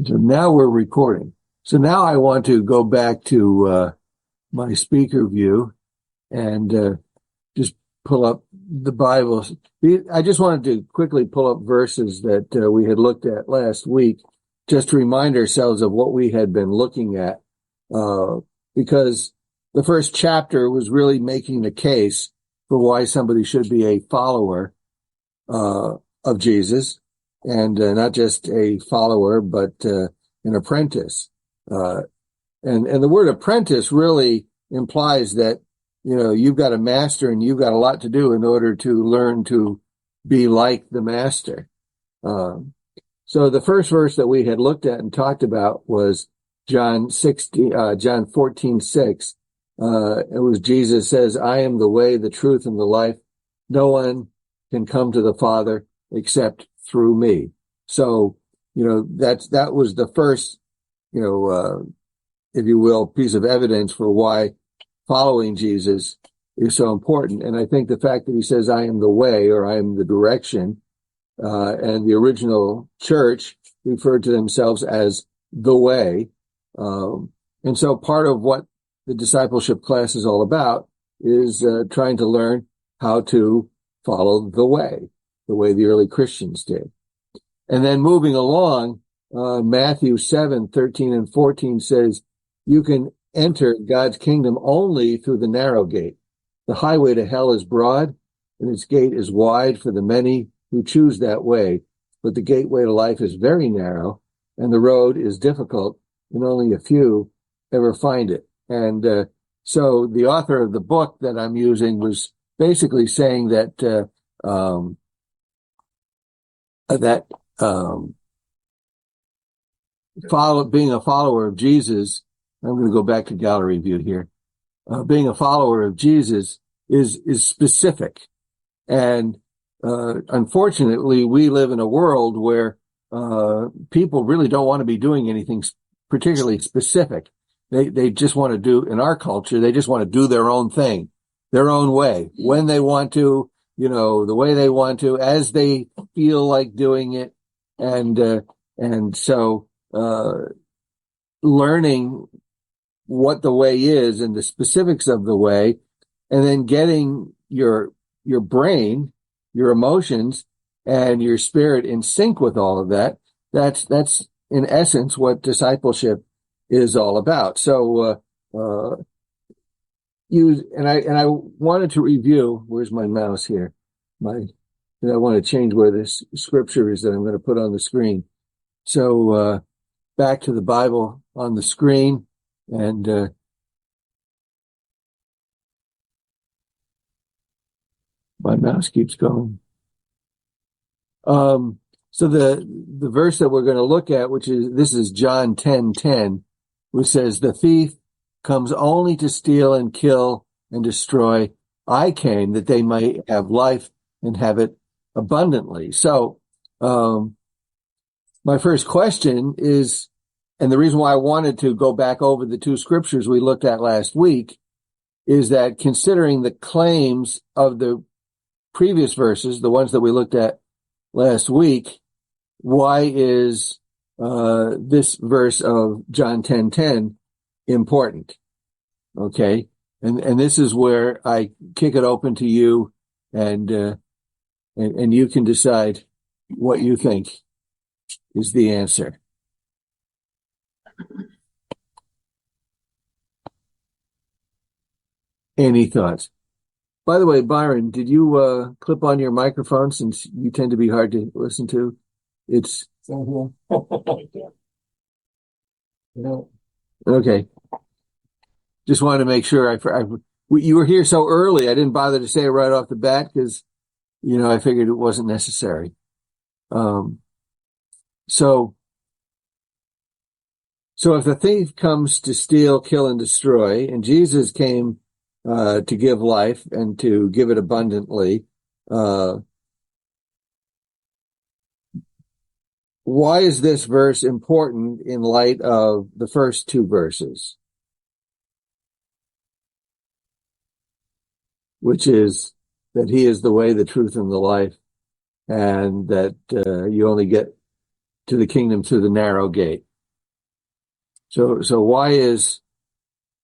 So now we're recording. So now I want to go back to my speaker view and just pull up the Bible. I just wanted to quickly pull up verses that we had looked at last week, just to remind ourselves of what we had been looking at, because the first chapter was really making the case for why somebody should be a follower of Jesus, and not just a follower, but an apprentice. And the word apprentice really implies that, you know, you've got a master and you've got a lot to do in order to learn to be like the master. So the first verse that we had looked at and talked about was John 14:6. It was Jesus says, "I am the way, the truth, and the life. No one can come to the Father except through me." So, you know, that was the first, you know, if you will, piece of evidence for why following Jesus is so important. And I think the fact that he says, "I am the way," or "I am the direction," and the original church referred to themselves as the way. And so part of what the discipleship class is all about is trying to learn how to follow the way the early Christians did. And then moving along, Matthew 7:13 and 14 says, "You can enter God's kingdom only through the narrow gate. The highway to hell is broad, and its gate is wide for the many who choose that way. But the gateway to life is very narrow, and the road is difficult, and only a few ever find it." And so the author of the book that I'm using was basically saying that being a follower of Jesus, I'm going to go back to gallery view here. Being a follower of Jesus is specific. And unfortunately, we live in a world where people really don't want to be doing anything particularly specific. They just want to do, in our culture, they just want to do their own thing, their own way, when they want to, you know, the way they want to, as they feel like doing it. And so learning what the way is and the specifics of the way, and then getting your brain, your emotions, and your spirit in sync with all of that, that's in essence what discipleship is all about. So I wanted to review, where's my mouse here? I want to change where this scripture is that I'm going to put on the screen. So back to the Bible on the screen, and my mouse keeps going. So the verse that we're going to look at, this is John 10:10, which says, "The thief comes only to steal and kill and destroy. I came that they might have life and have it abundantly." So my first question is, and the reason why I wanted to go back over the two scriptures we looked at last week, is that considering the claims of the previous verses, the ones that we looked at last week, why is this verse of John 10:10 important? Okay, and this is where I kick it open to you, and you can decide what you think is the answer. Any thoughts? By the way, Byron, did you clip on your microphone, since you tend to be hard to listen to? It's okay. Just wanted to make sure. You were here so early, I didn't bother to say it right off the bat because, you know, I figured it wasn't necessary. So if the thief comes to steal, kill, and destroy, and Jesus came to give life and to give it abundantly, why is this verse important in light of the first two verses? Which is that he is the way, the truth, and the life, and that you only get to the kingdom through the narrow gate. So why is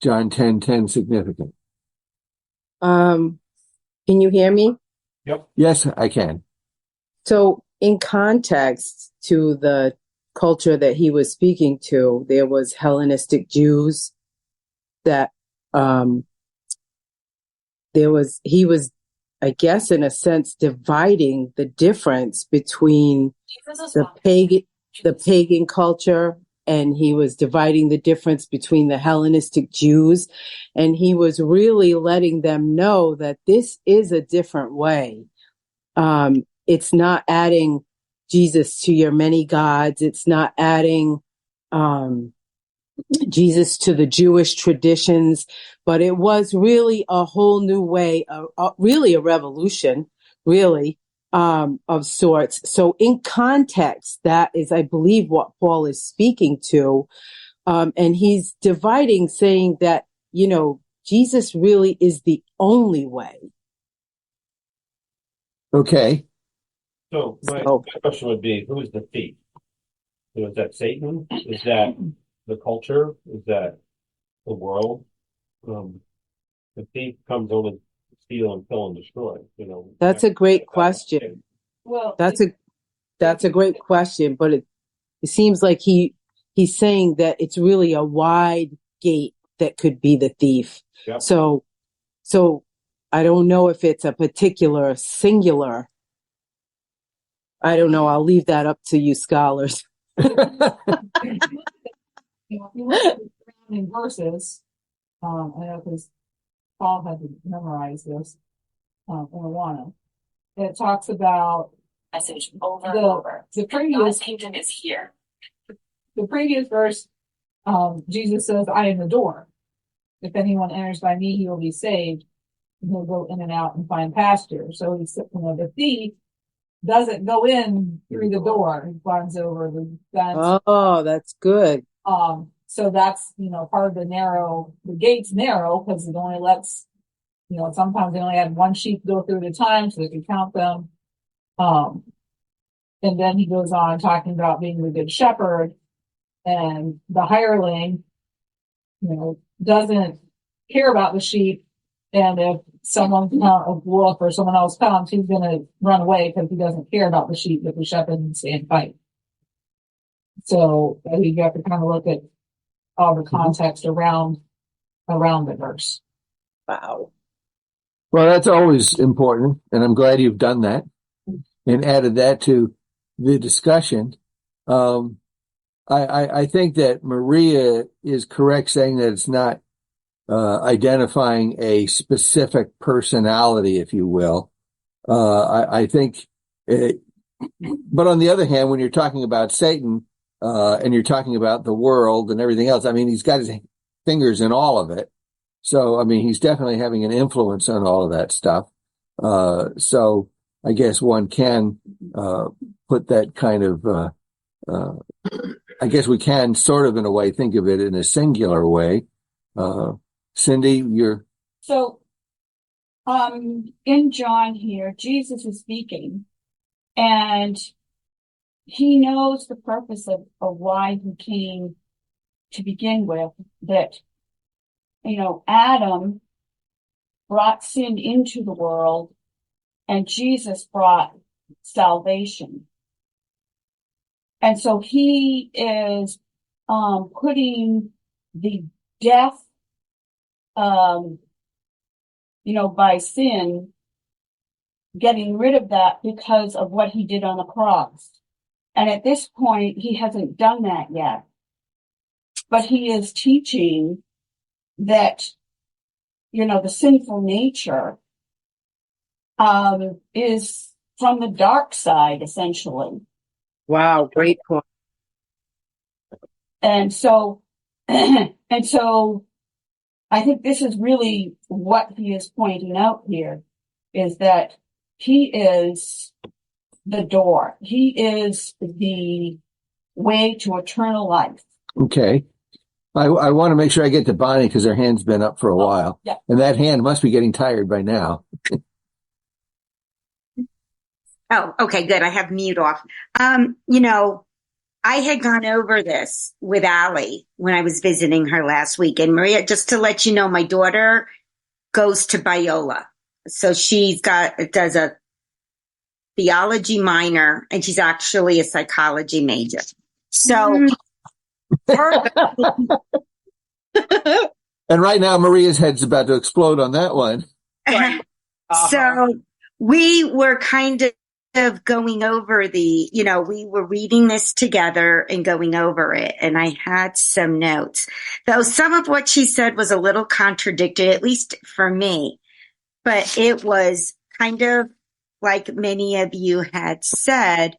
John 10:10 significant? Can you hear me? Yep. Yes, I can. So in context to the culture that he was speaking to, there was Hellenistic Jews that he was, I guess, in a sense, dividing the difference between the pagan culture, and he was dividing the difference between the Hellenistic Jews, and he was really letting them know that this is a different way. It's not adding Jesus to your many gods. It's not adding Jesus to the Jewish traditions, but it was really a whole new way, really a revolution, really, of sorts. So in context, that is, I believe, what Paul is speaking to. And he's dividing, saying that, Jesus really is the only way. Okay. So my question would be, who is the thief? So is that Satan? Is that the culture? Is that the world? The thief comes only to steal and kill and destroy. That's a great question. Well, That's a great question, but it seems like he's saying that it's really a wide gate that could be the thief. Yep. So I don't know if it's a particular singular. I don't know. I'll leave that up to you scholars. if you look at the surrounding verses, I know because Paul had to memorize this in Awana. It talks about message over and over. The previous God's kingdom is here. The previous verse, Jesus says, "I am the door. If anyone enters by me, he will be saved. And he'll go in and out and find pasture." So the thief doesn't go in through the door; he climbs over the fence. Oh, that's good. So that's part of the gate's narrow because it only lets sometimes they only had one sheep go through at a time, so they could count them. And then he goes on talking about being the good shepherd, and the hireling, doesn't care about the sheep. And if a wolf or someone else comes, he's going to run away because he doesn't care about the sheep, but the shepherd can stay and fight. So I think you have to kind of look at all the context around the verse. Wow. Well, that's always important, and I'm glad you've done that and added that to the discussion. I think that Maria is correct saying that it's not identifying a specific personality, if you will. I think, but on the other hand, when you're talking about Satan and you're talking about the world and everything else, I mean, he's got his fingers in all of it. So, I mean, he's definitely having an influence on all of that stuff. So I guess one can put that kind of, I guess we can sort of in a way think of it in a singular way. Cindy, So, in John here, Jesus is speaking, and he knows the purpose of why he came to begin with, that, Adam brought sin into the world, and Jesus brought salvation. And so he is putting the death, by sin, getting rid of that because of what he did on the cross. And at this point, he hasn't done that yet. But he is teaching that, the sinful nature is from the dark side, essentially. Wow, great point. And so I think this is really what he is pointing out here, is that he is the door. He is the way to eternal life. okay. I want to make sure I get to Bonnie because her hand's been up for a while. Yeah. And that hand must be getting tired by now. Oh, okay, good. I have mute off. I had gone over this with Allie when I was visiting her last week. And Maria, just to let you know, my daughter goes to Biola. So does a theology minor, and she's actually a psychology major. So And right now, Maria's head's about to explode on that one. So we were kind of going over we were reading this together and going over it. And I had some notes, though some of what she said was a little contradictory, at least for me. But it was kind of like many of you had said,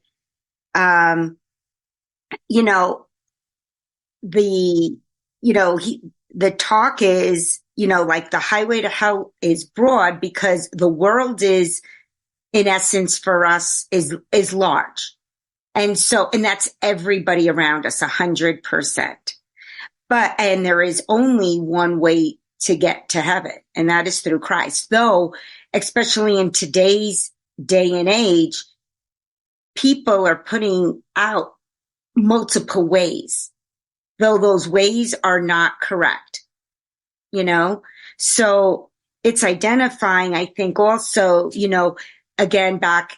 the talk is, like the highway to hell is broad because the world is, in essence, for us is large. And that's everybody around us, 100%. And there is only one way to get to heaven, and that is through Christ. Though, especially in today's day and age, people are putting out multiple ways, though those ways are not correct, So it's identifying, I think also, again, back,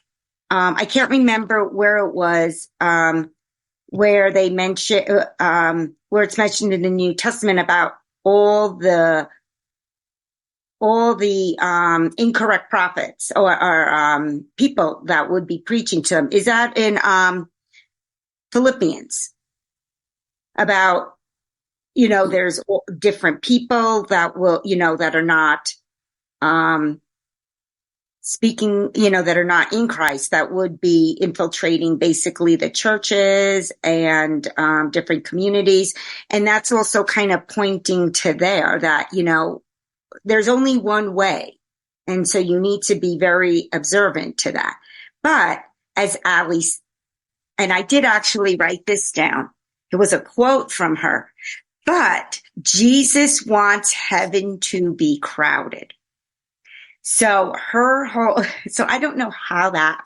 I can't remember where it was, where they mention, where it's mentioned in the New Testament about all the incorrect prophets or people that would be preaching to them. Is that in Philippians? About, there's different people that will, that are not speaking, that are not in Christ, that would be infiltrating basically the churches and different communities. And that's also kind of pointing to that, there's only one way. And so you need to be very observant to that. But as Ali, and I did actually write this down. It was a quote from her, but Jesus wants heaven to be crowded. So so I don't know how that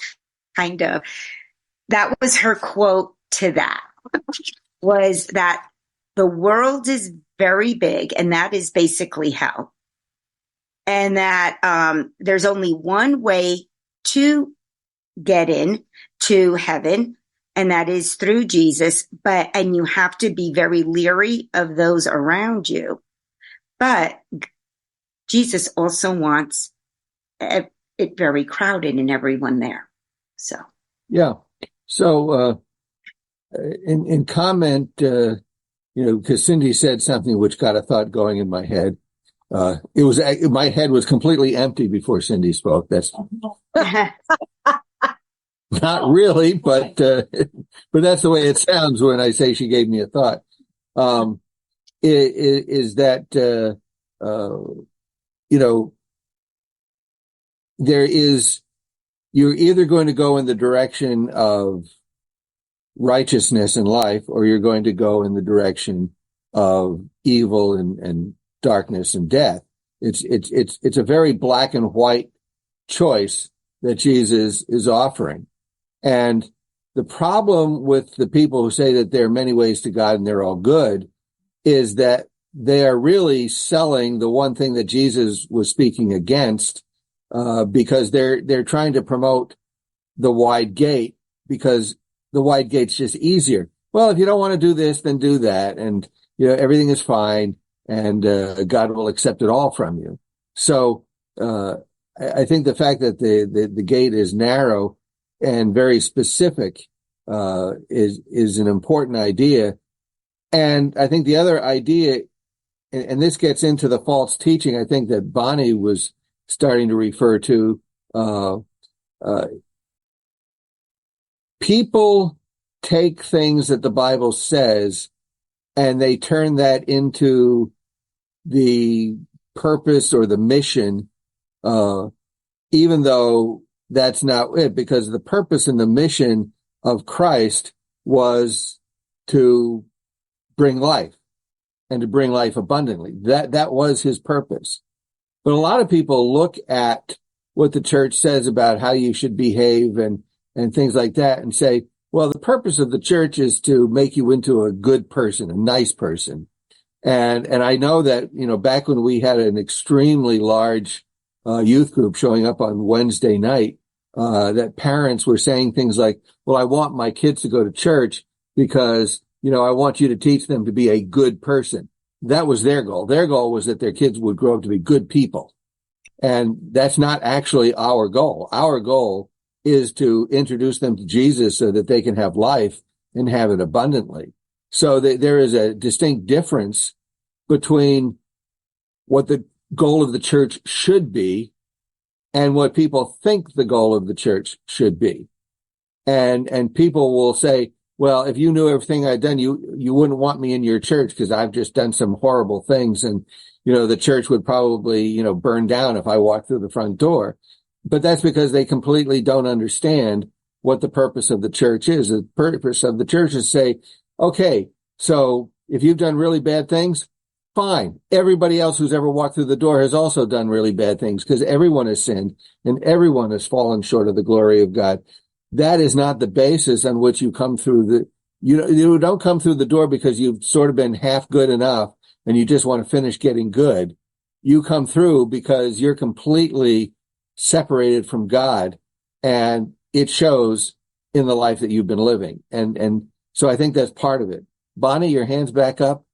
was her quote to that, was that the world is very big, and that is basically hell. And that there's only one way to get in to heaven, and that is through Jesus. And you have to be very leery of those around you. But Jesus also wants it very crowded and everyone there. So, yeah. So, in comment, because Cindy said something which got a thought going in my head. My head was completely empty before Cindy spoke. That's not really, but that's the way it sounds when I say she gave me a thought. Is that, you're either going to go in the direction of righteousness and life, or you're going to go in the direction of evil and darkness and death. It's a very black and white choice that Jesus is offering. And the problem with the people who say that there are many ways to God and they're all good is that they are really selling the one thing that Jesus was speaking against, because they're trying to promote the wide gate, because the wide gate's just easier. Well, if you don't want to do this, then do that. And, everything is fine, and God will accept it all from you. So I think the fact that the gate is narrow and very specific is an important idea. And I think the other idea, and this gets into the false teaching, I think that Bonnie was starting to refer to, people take things that the Bible says and they turn that into the purpose or the mission, even though that's not it, because the purpose and the mission of Christ was to bring life, and to bring life abundantly. That was his purpose. But a lot of people look at what the church says about how you should behave and things like that and say, Well, the purpose of the church is to make you into a good person, a nice person. And I know that, back when we had an extremely large youth group showing up on Wednesday night, that parents were saying things like, well, I want my kids to go to church because, I want you to teach them to be a good person. That was their goal. Their goal was that their kids would grow up to be good people. And that's not actually our goal. Our goal is to introduce them to Jesus so that they can have life and have it abundantly. So there is a distinct difference between what the goal of the church should be and what people think the goal of the church should be. And people will say, well, if you knew everything I'd done, you wouldn't want me in your church because I've just done some horrible things. And, the church would probably, burn down if I walked through the front door. But that's because they completely don't understand what the purpose of the church is. The purpose of the church is to say, okay, so if you've done really bad things, fine. Everybody else who's ever walked through the door has also done really bad things because everyone has sinned and everyone has fallen short of the glory of God. That is not the basis on which you come through you don't come through the door because you've sort of been half good enough and you just want to finish getting good. You come through because you're completely separated from God, and it shows in the life that you've been living. And so I think that's part of it. Bonnie, your hand's back up.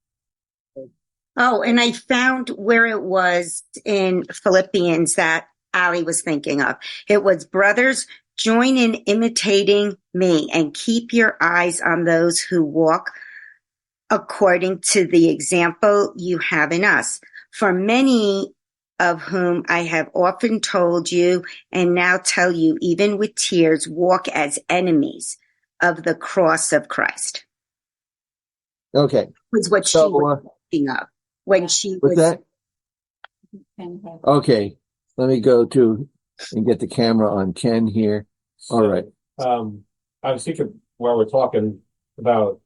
Oh, and I found where it was in Philippians that Ali was thinking of. It was, brothers, join in imitating me and keep your eyes on those who walk according to the example you have in us. For many of whom I have often told you and now tell you, even with tears, walk as enemies of the cross of Christ. Okay. Was what she was thinking of when she was. That? Okay. Let me go to and get the camera on Ken here. All right. I was thinking while we're talking about,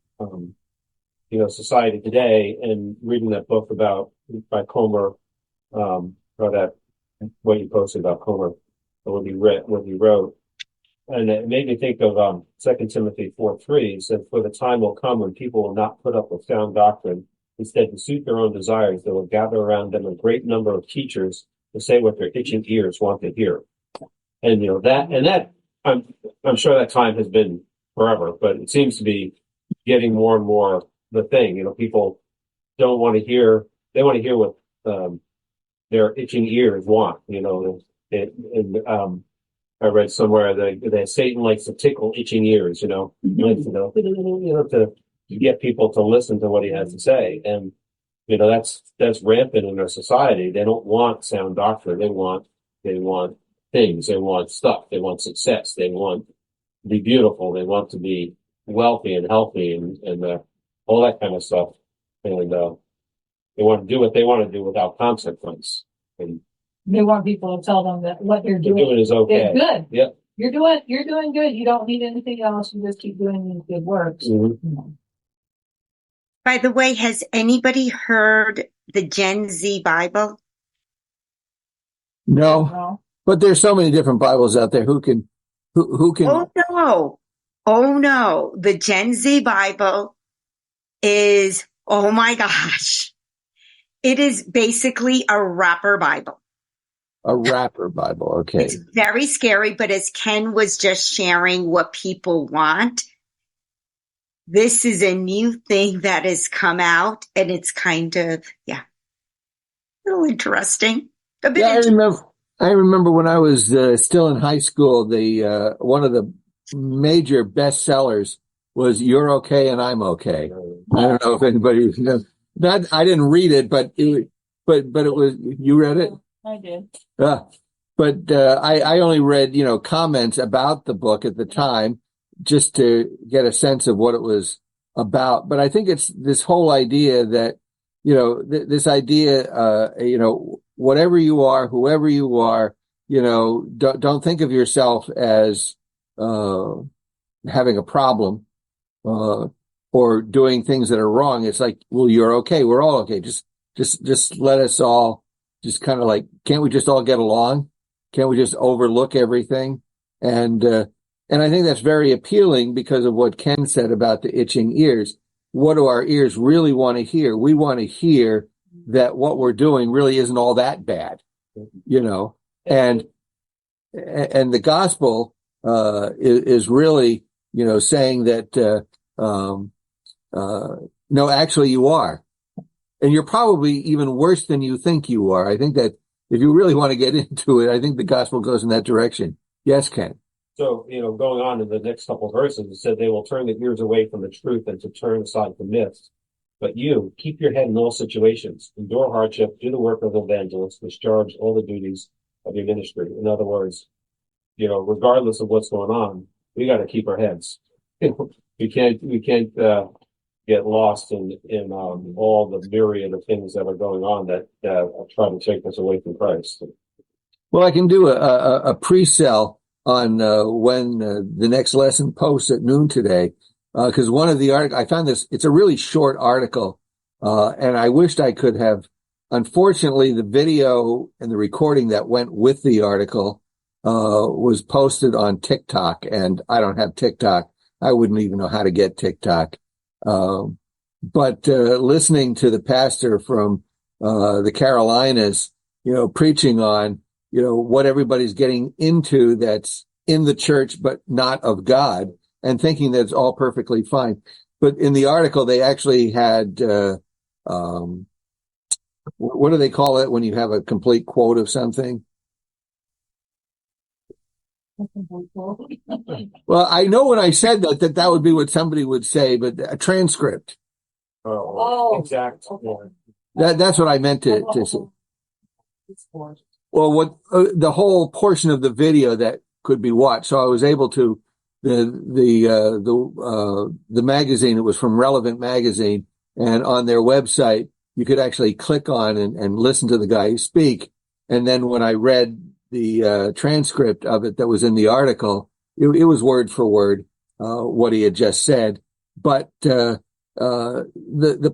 society today and reading that book by Comer, or that, what you posted about Comer, or what he wrote. And it made me think of, 2 Timothy 4:3 said, for the time will come when people will not put up with sound doctrine. Instead, to suit their own desires, they will gather around them a great number of teachers to say what their itching ears want to hear. And, I'm sure that time has been forever, but it seems to be getting more and more the thing. People don't want to hear, they want to hear what, their itching ears want, I read somewhere that Satan likes to tickle itching ears, to get people to listen to what he has to say. And, that's rampant in our society. They don't want sound doctrine. They want things. They want stuff. They want success. They want to be beautiful. They want to be wealthy and healthy and all that kind of stuff. And, they want to do what they want to do without consequence. And they want people to tell them that what they're doing is okay. Is good. Yep. You're doing good. You don't need anything else. You just keep doing these good works. Mm-hmm. By the way, has anybody heard the Gen Z Bible? No. But there's so many different Bibles out there. Who can? Oh no. The Gen Z Bible is, oh my gosh. It is basically a rapper Bible. A rapper Bible. Okay. It's very scary, but as Ken was just sharing what people want, this is a new thing that has come out, and it's kind of, a little interesting. I remember when I was still in high school, the one of the major bestsellers was "You're Okay and I'm Okay." I don't know if anybody that I didn't read it, but it was. You read it? I did. But I only read comments about the book at the time just to get a sense of what it was about. But I think it's this whole idea that this idea whatever you are, whoever you are, don't think of yourself as having a problem or doing things that are wrong. It's like, well, you're okay. We're all okay. Just let us all just kind of like, can't we just all get along? Can't we just overlook everything? And And I think that's very appealing because of what Ken said about the itching ears. What do our ears really want to hear? We want to hear that what we're doing really isn't all that bad, you know, and the gospel, is really, you know, saying that, no, actually you are. And you're probably even worse than you think you are. I think that if you really want to get into it, I think the gospel goes in that direction. Yes, Ken. So, going on in the next couple of verses, it said they will turn their ears away from the truth and to turn aside from myths. But you keep your head in all situations, endure hardship, do the work of evangelists, discharge all the duties of your ministry. In other words, regardless of what's going on, we got to keep our heads. We can't get lost in all the myriad of things that are going on that try to take us away from Christ. Well, I can do a pre-sell on when the next lesson posts at noon today, because one of the articles, I found this, it's a really short article, and I wished I could have. Unfortunately, the video and the recording that went with the article was posted on TikTok, and I don't have TikTok. I wouldn't even know how to get TikTok. But listening to the pastor from the Carolinas, preaching on, what everybody's getting into that's in the church but not of God, and thinking that it's all perfectly fine. But in the article, they actually had, what do they call it when you have a complete quote of something? Well, I know when I said that would be what somebody would say, but a transcript. Oh, exact. Okay. That's what I meant to say. Well, what the whole portion of the video that could be watched. So I was able to the magazine. It was from Relevant Magazine, and on their website you could actually click on and listen to the guy speak. And then when I read the transcript of it that was in the article, it was word for word what he had just said. But the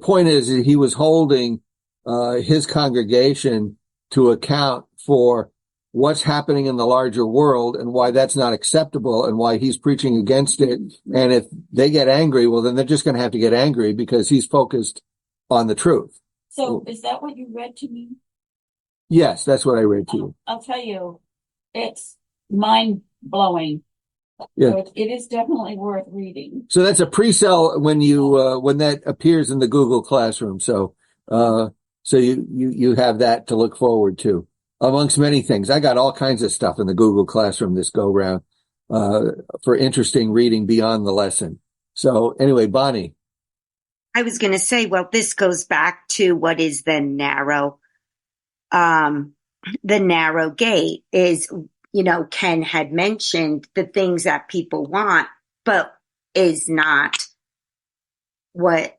point is that he was holding his congregation to account for what's happening in the larger world and why that's not acceptable and why he's preaching against it. And if they get angry, well, then they're just going to have to get angry because he's focused on the truth. So is that what you read to me? Yes, that's what I read to you. I'll tell you, it's mind blowing. Yeah. So it is definitely worth reading. So that's a pre-sell when you when that appears in the Google Classroom. So you have that to look forward to, amongst many things. I got all kinds of stuff in the Google Classroom this go round for interesting reading beyond the lesson. So anyway, Bonnie. I was going to say, well, this goes back to what is the narrow gate is, Ken had mentioned the things that people want, but is not what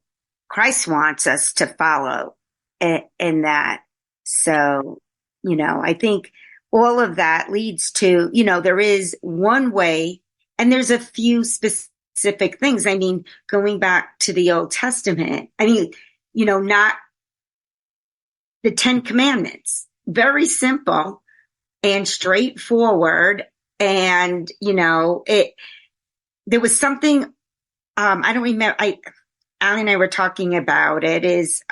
Christ wants us to follow in that. So, I think all of that leads to, there is one way and there's a few specific things. I mean, going back to the Old Testament, not the 10 Commandments, very simple and straightforward. And, there was something, I don't remember, Allie and I were talking about it is,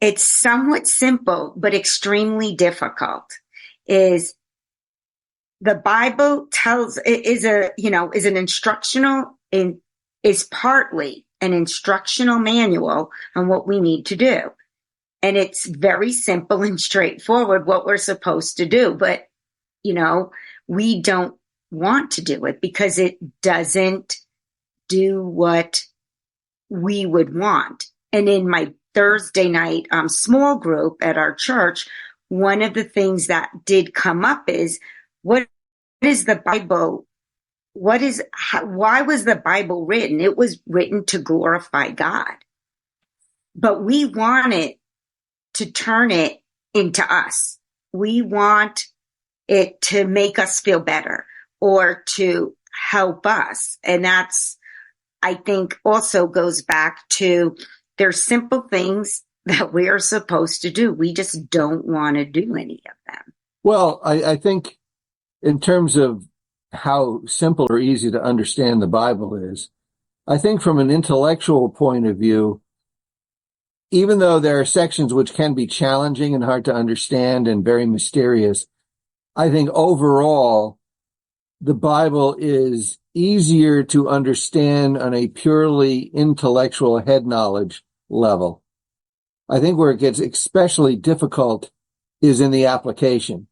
it's somewhat simple, but extremely difficult. Is the Bible is an instructional is partly an instructional manual on what we need to do. And it's very simple and straightforward what we're supposed to do. But, we don't want to do it because it doesn't do what we would want. And in my Thursday night small group at our church, one of the things that did come up is, what is the Bible? Why was the Bible written? It was written to glorify God. But we want it to turn it into us. We want it to make us feel better or to help us. And that's, I think, also goes back to there's simple things that we are supposed to do. We just don't want to do any of them. Well, I think in terms of how simple or easy to understand the Bible is, I think from an intellectual point of view, even though there are sections which can be challenging and hard to understand and very mysterious, I think overall the Bible is easier to understand on a purely intellectual head knowledge level. I think where it gets especially difficult is in the application,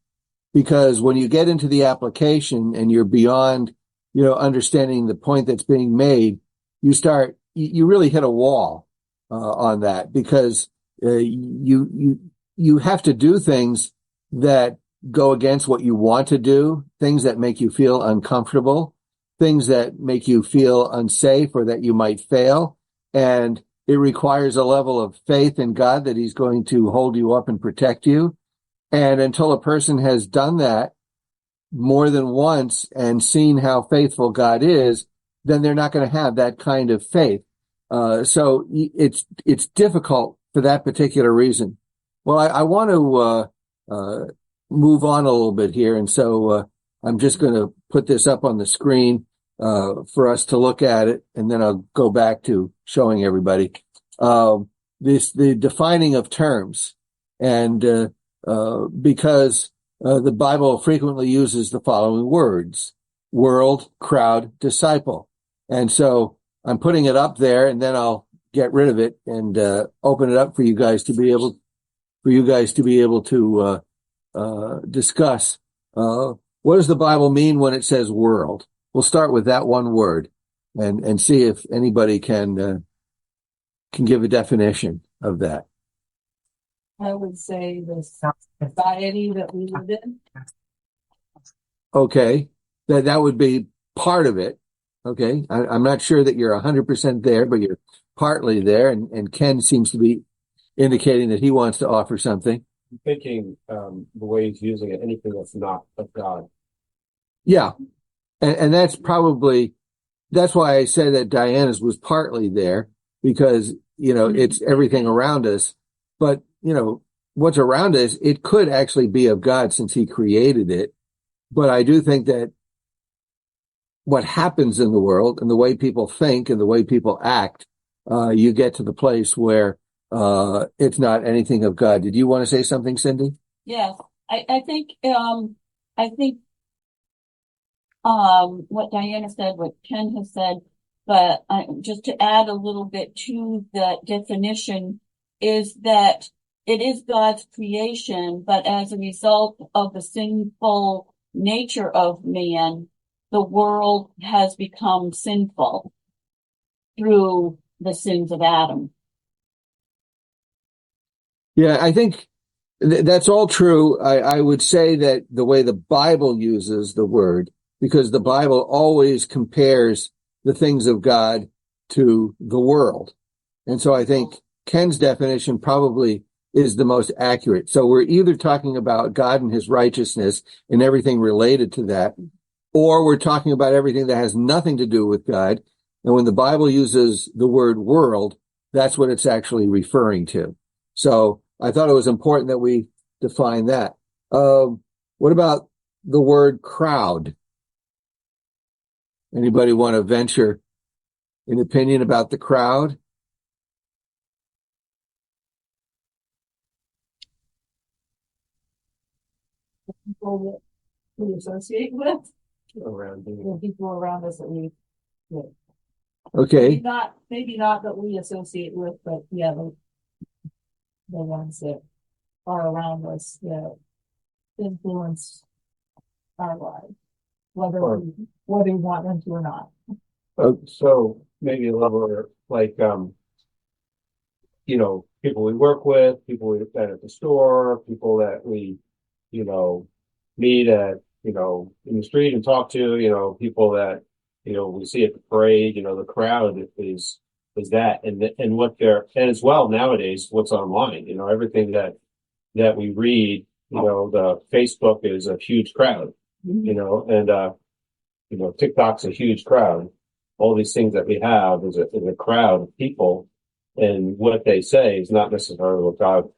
because when you get into the application and you're beyond, understanding the point that's being made, you really hit a wall on that, because you have to do things that go against what you want to do, things that make you feel uncomfortable, things that make you feel unsafe or that you might fail. And it requires a level of faith in God that he's going to hold you up and protect you. And until a person has done that more than once and seen how faithful God is, then they're not going to have that kind of faith. So it's difficult for that particular reason. Well, I want to move on a little bit here, and so I'm just going to put this up on the screen for us to look at it, and then I'll go back to showing everybody the defining of terms, and because the Bible frequently uses the following words: world, crowd, disciple, and so I'm putting it up there, and then I'll get rid of it and open it up for you guys to be able to discuss. What does the Bible mean when it says world? We'll start with that one word and see if anybody can give a definition of that. I would say the society that we live in. Okay, that would be part of it. Okay, I'm not sure that you're 100% there, but you're partly there, and Ken seems to be indicating that he wants to offer something. I'm thinking the way he's using it, anything that's not of God. Yeah, and that's why I said that Diana's was partly there, because it's everything around us, but what's around us, it could actually be of God since he created it. But I do think that what happens in the world and the way people think and the way people act, you get to the place where it's not anything of God. Did you want to say something, Cindy? Yes, I think what Diana said, what Ken has said, but just to add a little bit to the definition, is that it is God's creation, but as a result of the sinful nature of man, the world has become sinful through the sins of Adam. Yeah, I think that's all true. I would say that the way the Bible uses the word, because the Bible always compares the things of God to the world. And so I think Ken's definition probably is the most accurate. So we're either talking about God and his righteousness and everything related to that, or we're talking about everything that has nothing to do with God. And when the Bible uses the word world, that's what it's actually referring to. So I thought it was important that we define that. What about the word crowd? Anybody want to venture an opinion about the crowd? People that we associate with, Around the people around us that we live. Okay. Maybe not that we associate with, but yeah, the ones that are around us that influence our lives, whether we want them to or not. So maybe a level like, people we work with, people we met at the store, people that we, meet at, in the street and talk to, people that, we see at the parade, the crowd is that, and what they're, and as well nowadays, what's online, everything that we read, the Facebook is a huge crowd, and, TikTok's a huge crowd. All these things that we have is a crowd of people, and what they say is not necessarily what God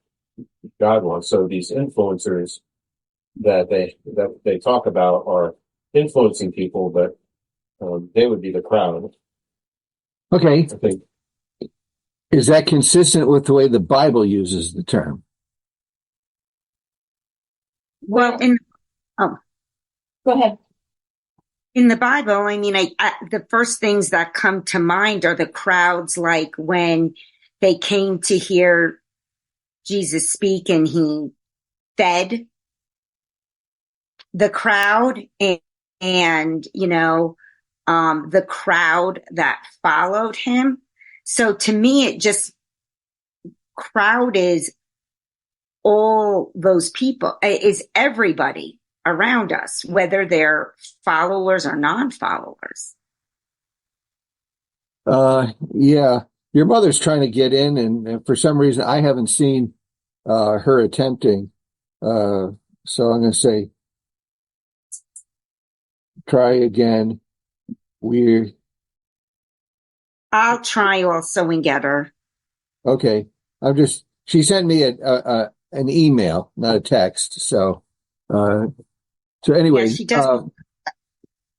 wants. So these influencers, that they talk about are influencing people, but they would be the crowd. Okay. I think. Is that consistent with the way the Bible uses the term? Well, Go ahead. in the Bible, I mean, the first things that come to mind are the crowds, like when they came to hear Jesus speak and he fed the crowd, and the crowd that followed him. So to me, it just crowd is all those people, is everybody around us, whether they're followers or non-followers. Yeah. Your mother's trying to get in, and for some reason I haven't seen her attempting. So I'm going to say, try again. I'll try also and get her. Okay. She sent me an email, not a text. So anyway, Yeah, she does.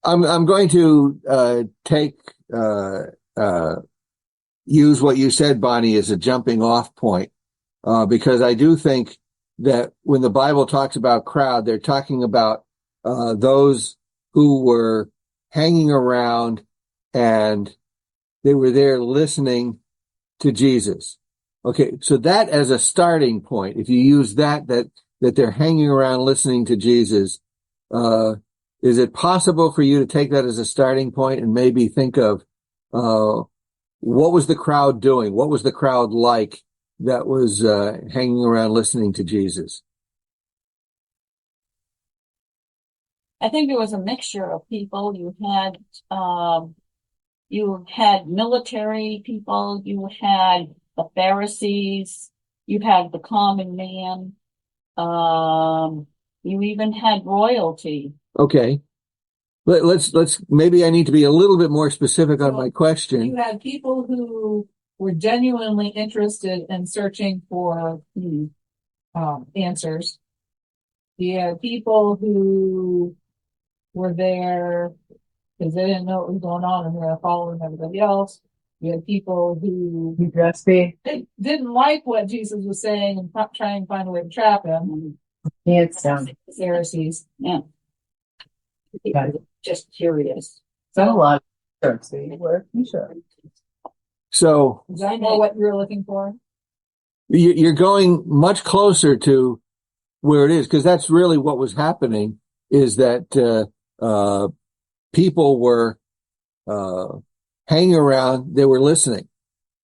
I'm going to use what you said, Bonnie, as a jumping off point, because I do think that when the Bible talks about crowd, they're talking about those who were hanging around and they were there listening to Jesus. Okay, so that as a starting point, if you use that they're hanging around listening to Jesus, is it possible for you to take that as a starting point and maybe think of what was the crowd doing? What was the crowd like that was hanging around listening to Jesus? I think there was a mixture of people. You had military people, you had the Pharisees, you had the common man, you even had royalty. Okay. Let's maybe I need to be a little bit more specific on my question. You had people who were genuinely interested in searching for answers. You had people who were there because they didn't know what was going on and they were following everybody else. You had people who didn't like what Jesus was saying and try and find a way to trap him. It's Pharisees. Yeah. Just curious. a lot of sure. So Is that more what you're looking for? you're going much closer to where it is, because that's really what was happening, is that people were hanging around, they were listening.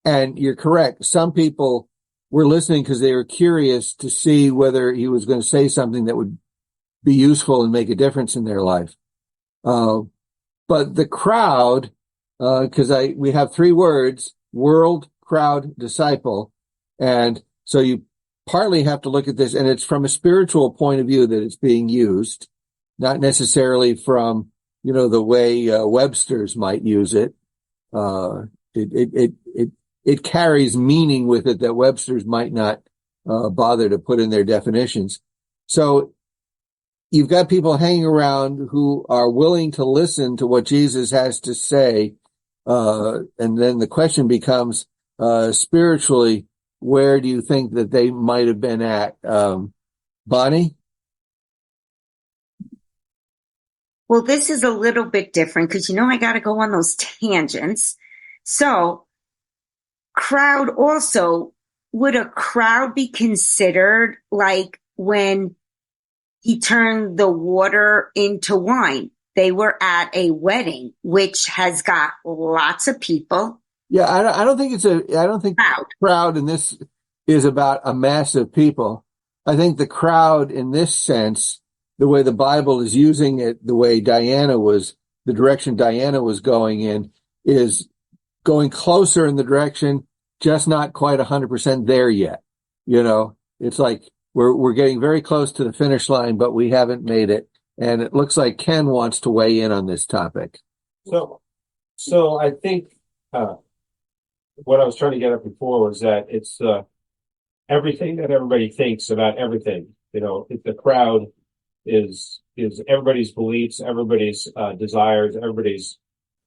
And you're correct. Some people were listening because they were curious to see whether he was going to say something that would be useful and make a difference in their life. But the crowd, because we have three words: world, crowd, disciple. And so you partly have to look at this, and it's from a spiritual point of view that it's being used, not necessarily from, the way Webster's might use it. It carries meaning with it that Webster's might not bother to put in their definitions. So you've got people hanging around who are willing to listen to what Jesus has to say. And then the question becomes, spiritually, where do you think that they might have been at? Bonnie? Well, this is a little bit different because, I got to go on those tangents. So, crowd also, would a crowd be considered like when he turned the water into wine? They were at a wedding, which has got lots of people. Yeah, I don't think crowd in this is about a mass of people. I think the crowd in this sense, the way the Bible is using it, the direction Diana was going in, is going closer in the direction, just not quite 100% there yet. It's like we're getting very close to the finish line, but we haven't made it. And it looks like Ken wants to weigh in on this topic. So I think what I was trying to get at before was that it's everything that everybody thinks about everything. If the crowd is everybody's beliefs, everybody's desires, everybody's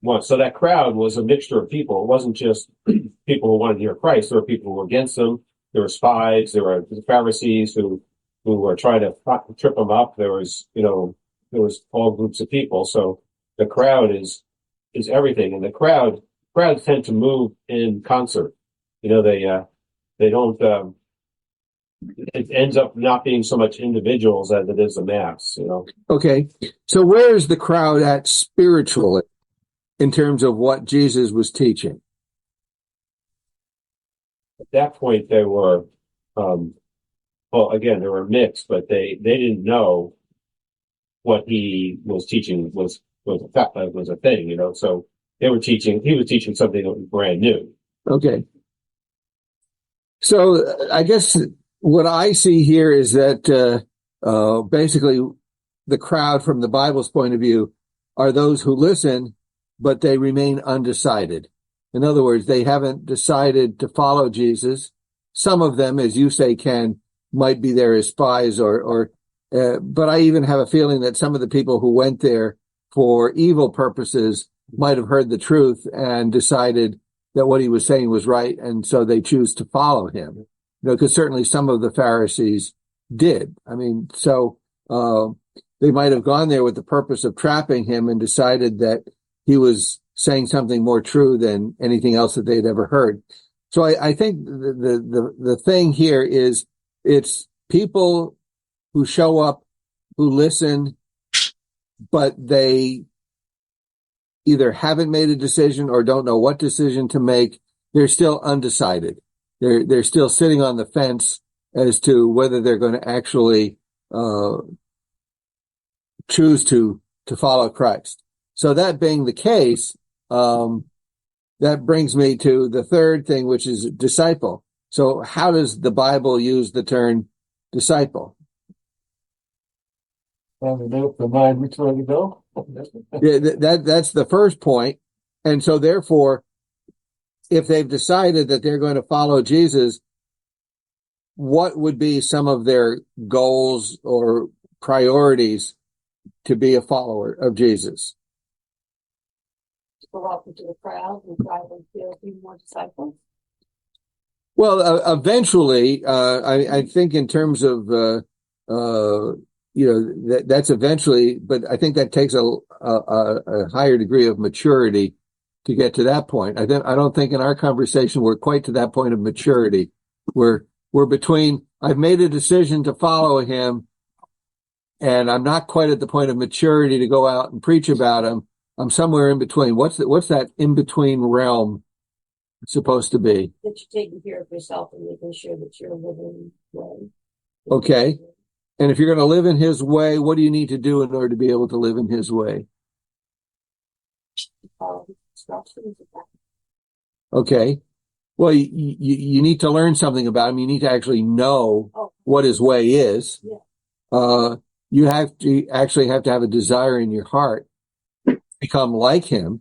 wants. So that crowd was a mixture of people. It wasn't just people who wanted to hear Christ. There were people who were against him. There were spies. There were the Pharisees who were trying to trip him up. There was all groups of people. So the crowd is everything, and the crowds tend to move in concert. They don't. It ends up not being so much individuals as it is a mass. Okay. So where is the crowd at spiritually in terms of what Jesus was teaching? At that point, they were, well, again, they were mixed, but they didn't know what he was teaching was a thing. So he was teaching something that was brand new. Okay. So I guess what I see here is that basically the crowd from the Bible's point of view are those who listen, but they remain undecided. In other words, they haven't decided to follow Jesus. Some of them, as you say, might be there as spies but I even have a feeling that some of the people who went there for evil purposes might have heard the truth and decided that what he was saying was right, and so they choose to follow him. Because certainly some of the Pharisees did. I mean, so they might have gone there with the purpose of trapping him and decided that he was saying something more true than anything else that they'd ever heard. So I think the thing here is it's people who show up, who listen, but they either haven't made a decision or don't know what decision to make. They're still undecided. They're still sitting on the fence as to whether they're going to actually choose to follow Christ. So that being the case, that brings me to the third thing, which is disciple. So how does the Bible use the term disciple? Remind which way to go. Yeah, that's the first point. And so therefore, if they've decided that they're going to follow Jesus, what would be some of their goals or priorities to be a follower of Jesus? Go out into the crowd and try to build more disciples. Well, eventually, I think in terms of, that's eventually, but I think that takes a higher degree of maturity to get to that point. I don't think in our conversation we're quite to that point of maturity. We're between, I've made a decision to follow him, and I'm not quite at the point of maturity to go out and preach about him. I'm somewhere in between. What's that in between realm supposed to be? That you're taking care of yourself and making sure that you're living well. Okay. And if you're going to live in his way, what do you need to do in order to be able to live in his way? Okay. Well, you need to learn something about him. You need to actually know what his way is. Yeah. You have to actually have to have a desire in your heart to become like him.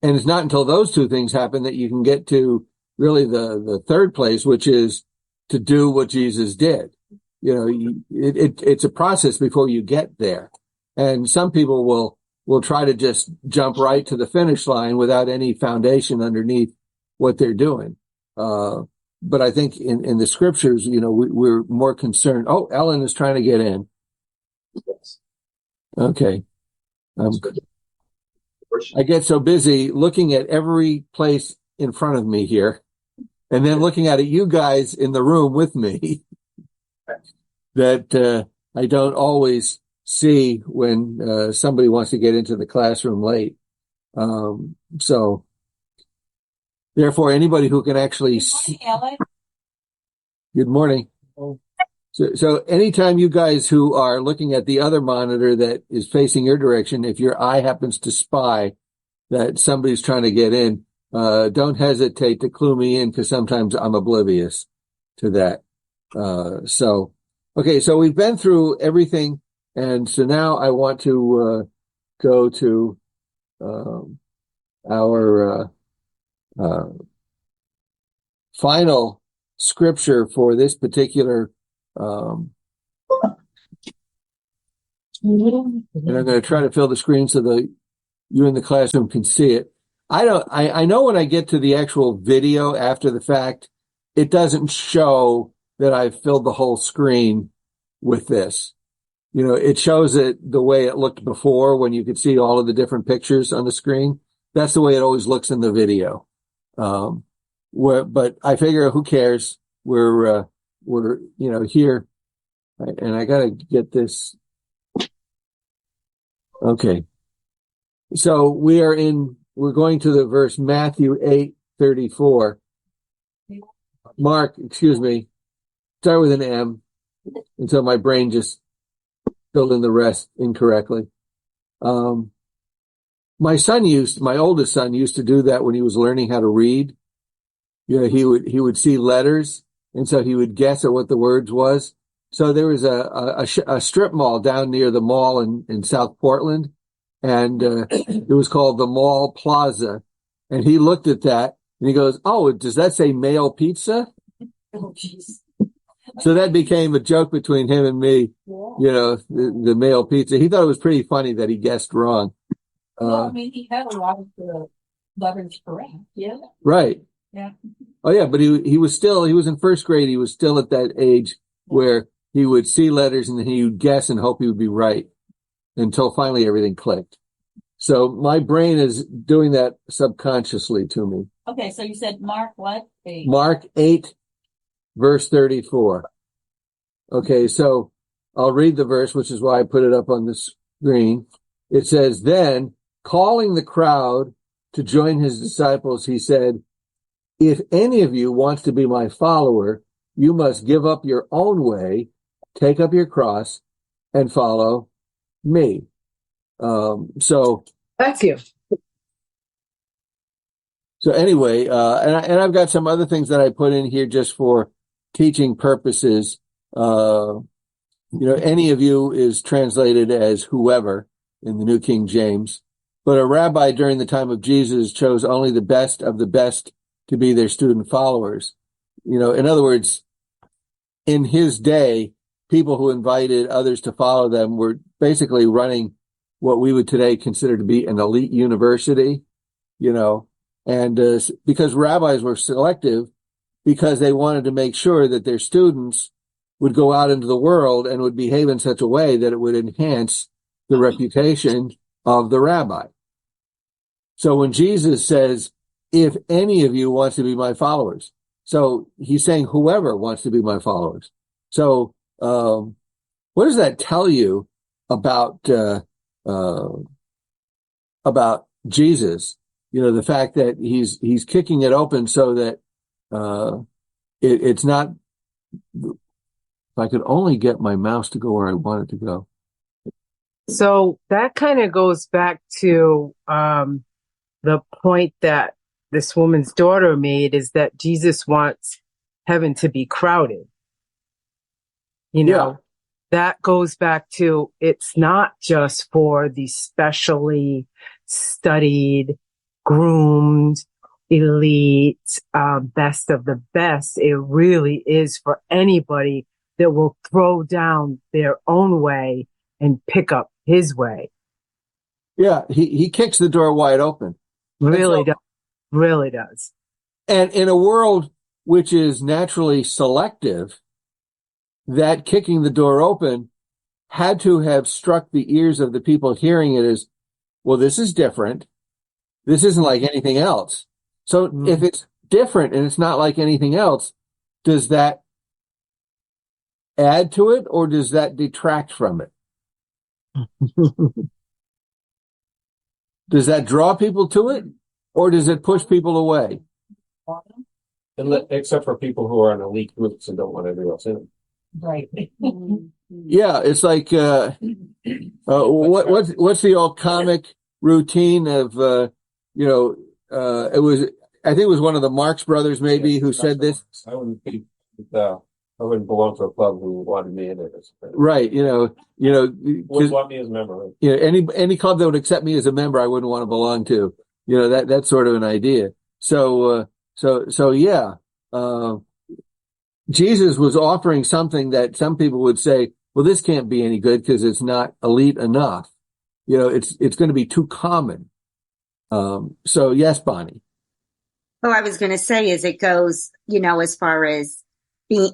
And it's not until those two things happen that you can get to really the third place, which is to do what Jesus did. It's a process before you get there. And some people will try to just jump right to the finish line without any foundation underneath what they're doing. But I think in the scriptures, we're more concerned. Oh, Ellen is trying to get in. Yes. Okay. I get so busy looking at every place in front of me here and then looking at you guys in the room with me that I don't always see when somebody wants to get into the classroom late. So therefore, anybody who can actually see. Good morning. So anytime you guys who are looking at the other monitor that is facing your direction, if your eye happens to spy that somebody's trying to get in, don't hesitate to clue me in, because sometimes I'm oblivious to that. Okay, so we've been through everything, and so now I want to go to our final scripture for this particular And I'm going to try to fill the screen so that you in the classroom can see it. I know when I get to the actual video after the fact, it doesn't show that I've filled the whole screen with this. It shows it the way it looked before when you could see all of the different pictures on the screen. That's the way it always looks in the video. But I figure who cares? We're here, and I got to get this. Okay. So we're going to the verse Matthew 8:34. Mark, excuse me, start with an M until my brain just filled in the rest incorrectly. My oldest son used to do that when he was learning how to read. He would see letters, and so he would guess at what the words was. So there was a strip mall down near the mall in South Portland, and it was called the Mall Plaza. And he looked at that and he goes, "Oh, does that say male pizza?" Oh, jeez. So that became a joke between him and me. The male pizza. He thought it was pretty funny that he guessed wrong. Well, I mean, he had a lot of the letters correct. Yeah. Right. Yeah. Oh yeah, but he was in first grade. He was still at that age where he would see letters and then he would guess and hope he would be right until finally everything clicked. So my brain is doing that subconsciously to me. Okay, so you said Mark what? 8. Mark 8, verse 34. Okay, so I'll read the verse, which is why I put it up on the screen. It says, "Then, calling the crowd to join his disciples, he said, 'If any of you wants to be my follower, you must give up your own way, take up your cross, and follow me.'" That's you. So anyway, and I've got some other things that I put in here just for teaching purposes. Any of you is translated as whoever in the New King James, but a rabbi during the time of Jesus chose only the best of the best to be their student followers. In other words, in his day, people who invited others to follow them were basically running what we would today consider to be an elite university, and because rabbis were selective, because they wanted to make sure that their students would go out into the world and would behave in such a way that it would enhance the reputation of the rabbi. So when Jesus says, "If any of you wants to be my followers," so he's saying whoever wants to be my followers. So what does that tell you about Jesus? The fact that he's kicking it open so that it's not. If I could only get my mouse to go where I want it to go. So that kind of goes back to the point that this woman's daughter made, is that Jesus wants heaven to be crowded. That goes back to, it's not just for the specially studied, groomed, elite, best of the best. It really is for anybody that will throw down their own way and pick up his way. Yeah, he kicks the door wide open. Really does. And in a world which is naturally selective, that kicking the door open had to have struck the ears of the people hearing it as, well, this is different. This isn't like anything else. So if it's different and it's not like anything else, does that add to it or does that detract from it? Does that draw people to it or does it push people away? Except for people who are in elite groups and don't want everyone else in. Right. Yeah, it's like what's the old comic routine of it was, I think it was one of the Marx Brothers maybe who said this. I wouldn't belong to a club who wanted me in it. Right, wouldn't want me as a member. Right? Any club that would accept me as a member, I wouldn't want to belong to. That's sort of an idea. So yeah. Jesus was offering something that some people would say, well, this can't be any good because it's not elite enough. It's going to be too common. So yes, Bonnie. Well, I was going to say is it goes, as far as being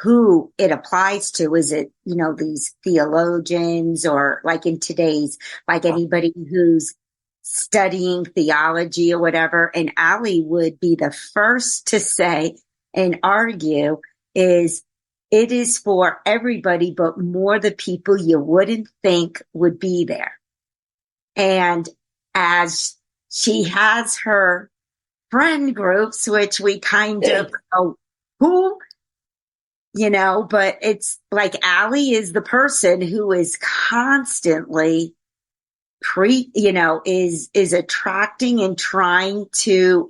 who it applies to. Is it, these theologians or like in today's, like anybody who's studying theology or whatever. And Ali would be the first to say and argue is it is for everybody, but more the people you wouldn't think would be there. And as she has her friend groups, which we kind of know who, but it's like Allie is the person who is constantly is attracting and trying to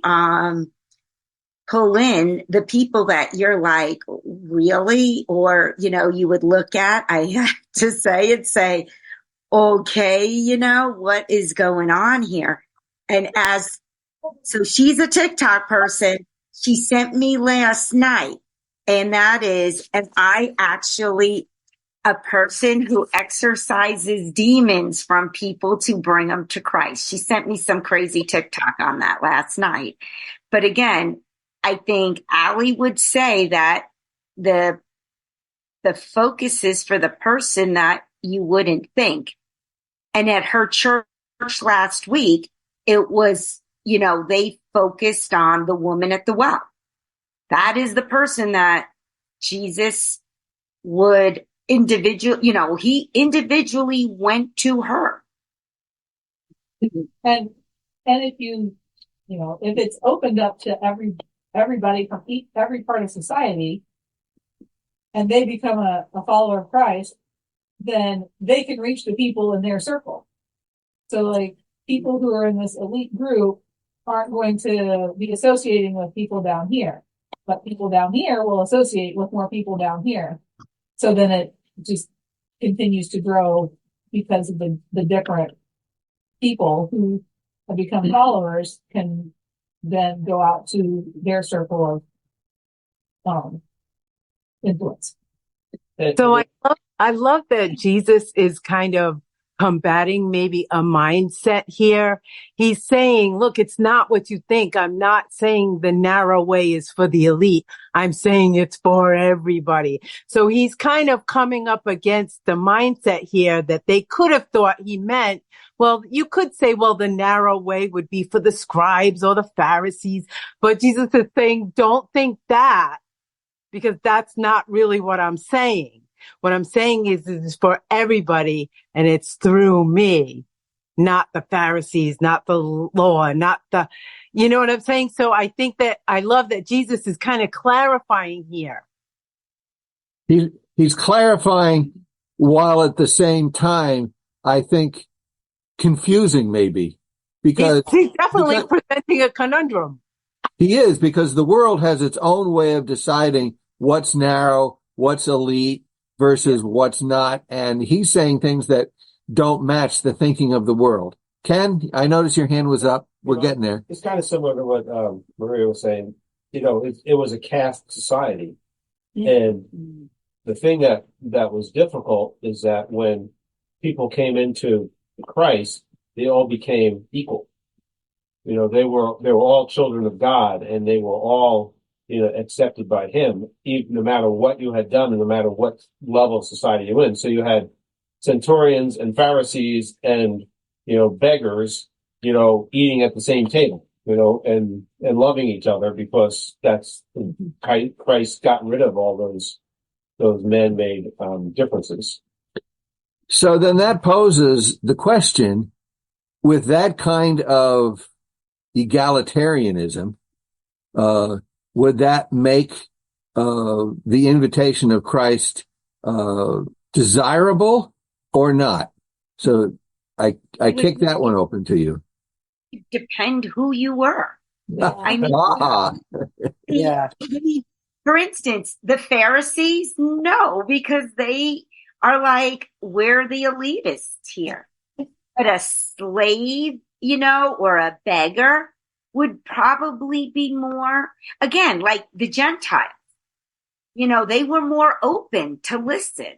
pull in the people that you're like, really? Or, you would look at, I have to say, okay, what is going on here? And so she's a TikTok person. She sent me last night, and that is, and I actually, a person who exorcises demons from people to bring them to Christ. She sent me some crazy TikTok on that last night. But again, I think Ali would say that the focus is for the person that you wouldn't think. And at her church last week, it was, they focused on the woman at the well. That is the person that Jesus would he individually went to her. And if if it's opened up to everybody from every part of society, and they become a follower of Christ, then they can reach the people in their circle. So like people who are in this elite group aren't going to be associating with people down here, but people down here will associate with more people down here. So then it just continues to grow because of the different people who have become followers can then go out to their circle of influence. So I love that Jesus is kind of combating maybe a mindset here. He's saying, look, it's not what you think. I'm not saying the narrow way is for the elite. I'm saying it's for everybody. So he's kind of coming up against the mindset here that they could have thought he meant. Well, you could say, well, the narrow way would be for the scribes or the Pharisees. But Jesus is saying, don't think that, because that's not really what I'm saying. What I'm saying is it's for everybody, and it's through me, not the Pharisees, not the law, not the, you know what I'm saying? So I think that I love that Jesus is kind of clarifying here. He's clarifying while at the same time, I think, confusing maybe, because he's definitely presenting a conundrum. He is, because the world has its own way of deciding what's narrow, what's elite versus what's not. And he's saying things that don't match the thinking of the world. Ken, I noticed your hand was up. We're getting there. It's kind of similar to what Maria was saying. It was a caste society. And the thing that was difficult is that when people came into Christ, they all became equal. They were all children of God, and they were all, accepted by him, even, no matter what you had done and no matter what level of society you're in. So you had centurions and Pharisees and, beggars, eating at the same table, and loving each other, because that's Christ got rid of all those man-made differences. So then that poses the question, with that kind of egalitarianism, would that make the invitation of Christ desirable or not? So I kick that one open to you. Depend who you were. I mean, yeah. For instance, the Pharisees, no, because they are like, we're the elitists here. But a slave, or a beggar would probably be more, again, like the Gentiles. They were more open to listen.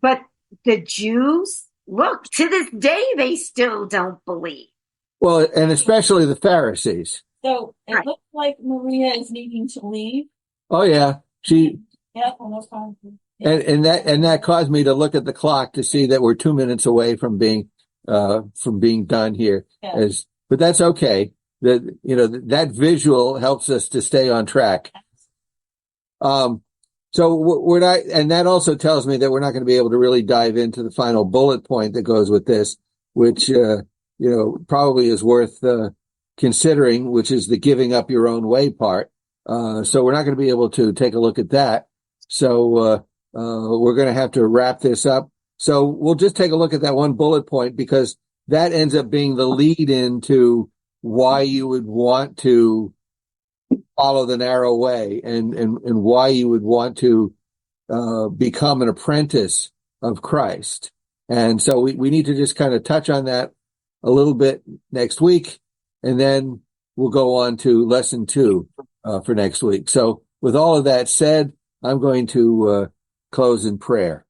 but the Jews, look, to this day, they still don't believe. Well, and especially the Pharisees. So it Right. looks like Maria is needing to leave. Oh yeah, Yeah, almost time. and that caused me to look at the clock to see that we're 2 minutes away from being done here. Yeah. But that's okay. That visual helps us to stay on track. So we're not, and that also tells me that we're not going to be able to really dive into the final bullet point that goes with this, which probably is worth considering, which is the giving up your own way part. So we're not going to be able to take a look at that. So we're going to have to wrap this up. So we'll just take a look at that one bullet point, because that ends up being the lead into why you would want to follow the narrow way, and why you would want to become an apprentice of Christ. And so we need to just kind of touch on that a little bit next week, and then we'll go on to lesson 2 for next week. So with all of that said, I'm going to close in prayer.